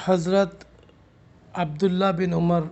حضرت عبداللہ بن عمر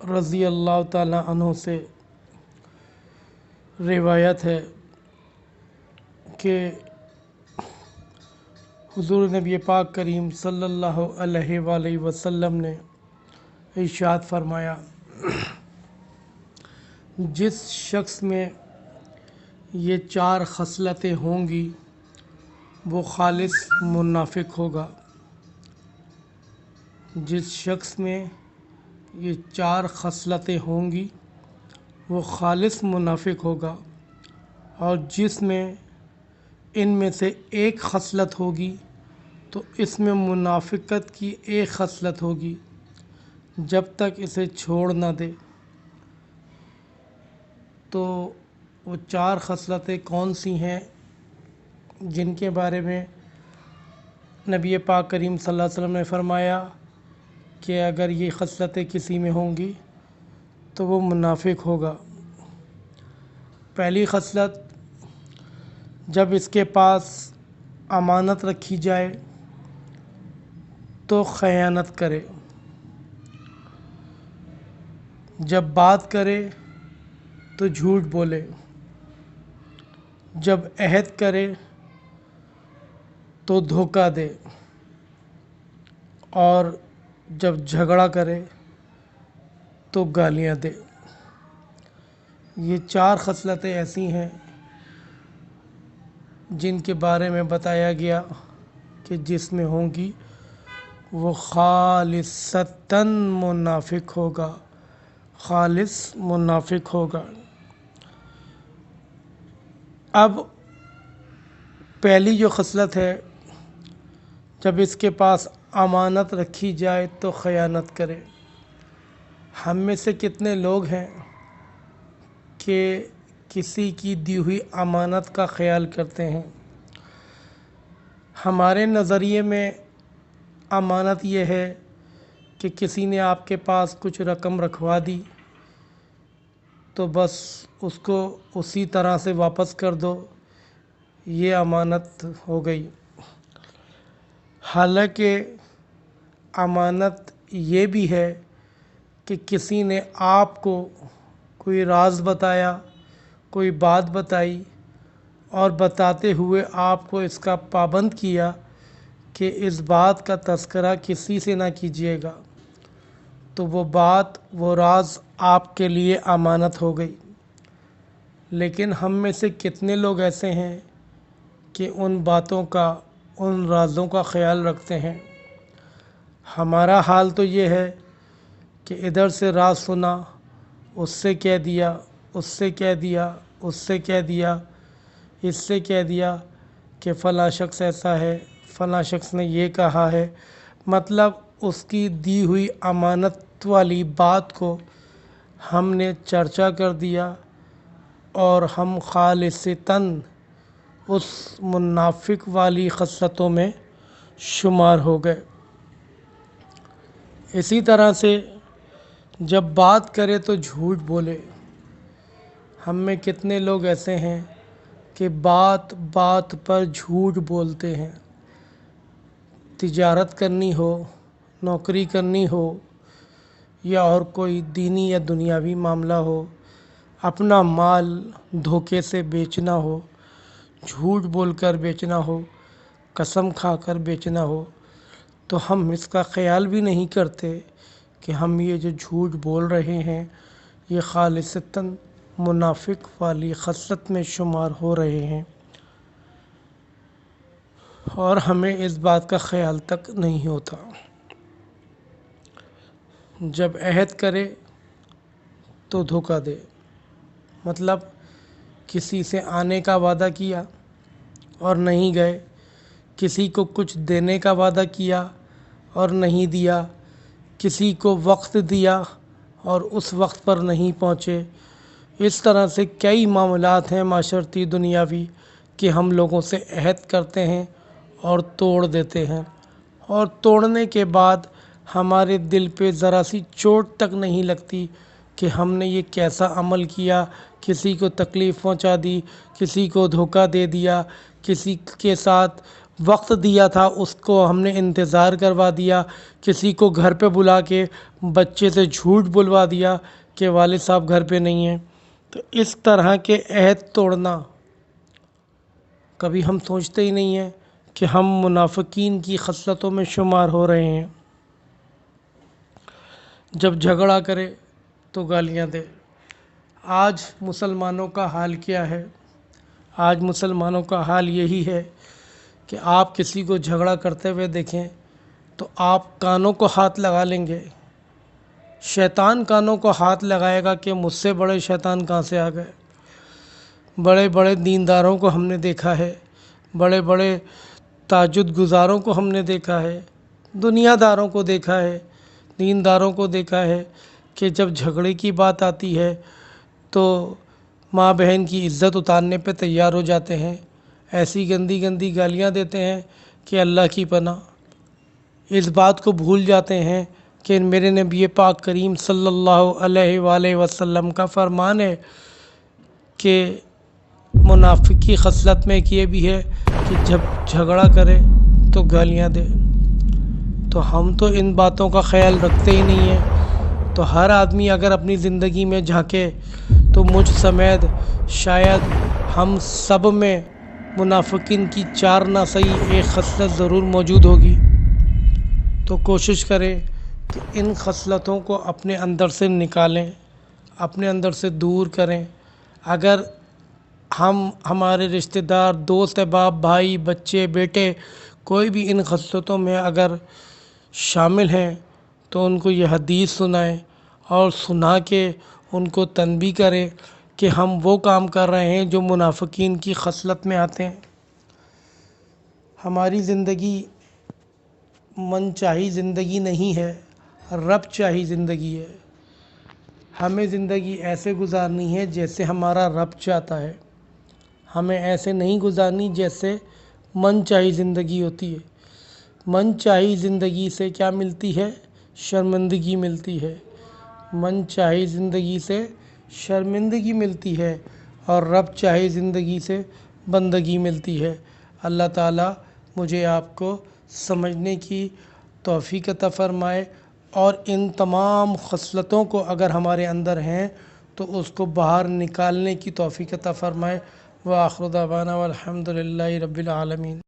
رضی اللہ تعالیٰ عنہ سے روایت ہے کہ حضور نبی پاک کریم صلی اللہ علیہ وآلہ وسلم نے ارشاد فرمایا، جس شخص میں یہ 4 خصلتیں ہوں گی وہ خالص منافق ہوگا۔ جس شخص میں یہ 4 خصلتیں ہوں گی وہ خالص منافق ہوگا، اور جس میں ان میں سے ایک خصلت ہوگی تو اس میں منافقت کی ایک خصلت ہوگی جب تک اسے چھوڑ نہ دے۔ تو وہ 4 خصلتیں کون سی ہیں جن کے بارے میں نبی پاک کریم صلی اللہ علیہ وسلم نے فرمایا کہ اگر یہ خصلتیں کسی میں ہوں گی تو وہ منافق ہوگا۔ پہلی خصلت، جب اس کے پاس امانت رکھی جائے تو خیانت کرے، جب بات کرے تو جھوٹ بولے، جب عہد کرے تو دھوکہ دے، اور جب جھگڑا کرے تو گالیاں دے۔ یہ 4 خصلتیں ایسی ہیں جن کے بارے میں بتایا گیا کہ جس میں ہوں گی وہ خالصتاً منافق ہوگا، خالص منافق ہوگا۔ اب پہلی جو خصلت ہے، جب اس کے پاس امانت رکھی جائے تو خیانت کرے۔ ہم میں سے کتنے لوگ ہیں کہ کسی کی دی ہوئی امانت کا خیال کرتے ہیں؟ ہمارے نظریے میں امانت یہ ہے کہ کسی نے آپ کے پاس کچھ رقم رکھوا دی تو بس اس کو اسی طرح سے واپس کر دو، یہ امانت ہو گئی۔ حالانکہ امانت یہ بھی ہے کہ کسی نے آپ کو کوئی راز بتایا، کوئی بات بتائی، اور بتاتے ہوئے آپ کو اس کا پابند کیا کہ اس بات کا تذکرہ کسی سے نہ کیجیے گا، تو وہ بات، وہ راز آپ کے لیے امانت ہو گئی۔ لیکن ہم میں سے کتنے لوگ ایسے ہیں کہ ان باتوں کا، ان رازوں کا خیال رکھتے ہیں؟ ہمارا حال تو یہ ہے کہ ادھر سے راز سنا، اس سے کہہ دیا، اس سے کہہ دیا، اس سے کہہ دیا، اس سے کہہ دیا کہ فلاں شخص ایسا ہے، فلاں شخص نے یہ کہا ہے۔ مطلب اس کی دی ہوئی امانت والی بات کو ہم نے چرچا کر دیا اور ہم خالصتاً اس منافق والی خصلتوں میں شمار ہو گئے۔ اسی طرح سے جب بات کرے تو جھوٹ بولے۔ ہم میں کتنے لوگ ایسے ہیں کہ بات بات پر جھوٹ بولتے ہیں؟ تجارت کرنی ہو، نوکری کرنی ہو، یا اور کوئی دینی یا دنیاوی معاملہ ہو، اپنا مال دھوکے سے بیچنا ہو، جھوٹ بول کر بیچنا ہو، قسم کھا کر بیچنا ہو، تو ہم اس کا خیال بھی نہیں کرتے کہ ہم یہ جو جھوٹ بول رہے ہیں یہ خالصتاً منافق والی خصلت میں شمار ہو رہے ہیں، اور ہمیں اس بات کا خیال تک نہیں ہوتا۔ جب عہد کرے تو دھوکہ دے، مطلب کسی سے آنے کا وعدہ کیا اور نہیں گئے، کسی کو کچھ دینے کا وعدہ کیا اور نہیں دیا، کسی کو وقت دیا اور اس وقت پر نہیں پہنچے۔ اس طرح سے کئی معاملات ہیں معاشرتی، دنیاوی، کہ ہم لوگوں سے عہد کرتے ہیں اور توڑ دیتے ہیں، اور توڑنے کے بعد ہمارے دل پہ ذرا سی چوٹ تک نہیں لگتی کہ ہم نے یہ کیسا عمل کیا، کسی کو تکلیف پہنچا دی، کسی کو دھوکہ دے دیا، کسی کے ساتھ وقت دیا تھا اس کو ہم نے انتظار کروا دیا، کسی کو گھر پہ بلا کے بچے سے جھوٹ بلوا دیا کہ والد صاحب گھر پہ نہیں ہیں۔ تو اس طرح کے عہد توڑنا کبھی ہم سوچتے ہی نہیں ہیں کہ ہم منافقین کی خصلتوں میں شمار ہو رہے ہیں۔ جب جھگڑا کرے تو گالیاں دے۔ آج مسلمانوں کا حال کیا ہے؟ آج مسلمانوں کا حال یہی ہے کہ آپ کسی کو جھگڑا کرتے ہوئے دیکھیں تو آپ کانوں کو ہاتھ لگا لیں گے۔ شیطان کانوں کو ہاتھ لگائے گا کہ مجھ سے بڑے شیطان کہاں سے آ گئے۔ بڑے بڑے دینداروں کو ہم نے دیکھا ہے، بڑے بڑے تہجد گزاروں کو ہم نے دیکھا ہے، دنیا داروں کو دیکھا ہے، دینداروں کو دیکھا ہے کہ جب جھگڑے کی بات آتی ہے تو ماں بہن کی عزت اتارنے پہ تیار ہو جاتے ہیں، ایسی گندی گندی گالیاں دیتے ہیں کہ اللہ کی پناہ۔ اس بات کو بھول جاتے ہیں کہ میرے نبی پاک کریم صلی اللہ علیہ وآلہ وسلم کا فرمان ہے کہ منافق کی خصلت میں ایک یہ بھی ہے کہ جب جھگڑا کرے تو گالیاں دے۔ تو ہم تو ان باتوں کا خیال رکھتے ہی نہیں ہیں۔ تو ہر آدمی اگر اپنی زندگی میں جھانکے تو مجھ سمیت شاید ہم سب میں منافقین کی 4 نہ صحیح 1 خصلت ضرور موجود ہوگی۔ تو کوشش کریں کہ ان خصلتوں کو اپنے اندر سے نکالیں، اپنے اندر سے دور کریں۔ اگر ہمارے رشتہ دار، دوست احباب، بھائی، بچے، بیٹے کوئی بھی ان خصلتوں میں اگر شامل ہیں تو ان کو یہ حدیث سنائیں اور سنا کے ان کو تنبیہ کریں کہ ہم وہ کام کر رہے ہیں جو منافقین کی خصلت میں آتے ہیں۔ ہماری زندگی من چاہی زندگی نہیں ہے، رب چاہی زندگی ہے۔ ہمیں زندگی ایسے گزارنی ہے جیسے ہمارا رب چاہتا ہے، ہمیں ایسے نہیں گزارنی جیسے من چاہی زندگی ہوتی ہے۔ من چاہی زندگی سے کیا ملتی ہے؟ شرمندگی ملتی ہے۔ من چاہی زندگی سے شرمندگی ملتی ہے اور رب چاہی زندگی سے بندگی ملتی ہے۔ اللہ تعالیٰ مجھے آپ کو سمجھنے کی توفیق عطا فرمائے اور ان تمام خصلتوں کو اگر ہمارے اندر ہیں تو اس کو باہر نکالنے کی توفیق عطا فرمائے۔ وآخر دعوانا والحمد للہ رب العالمین۔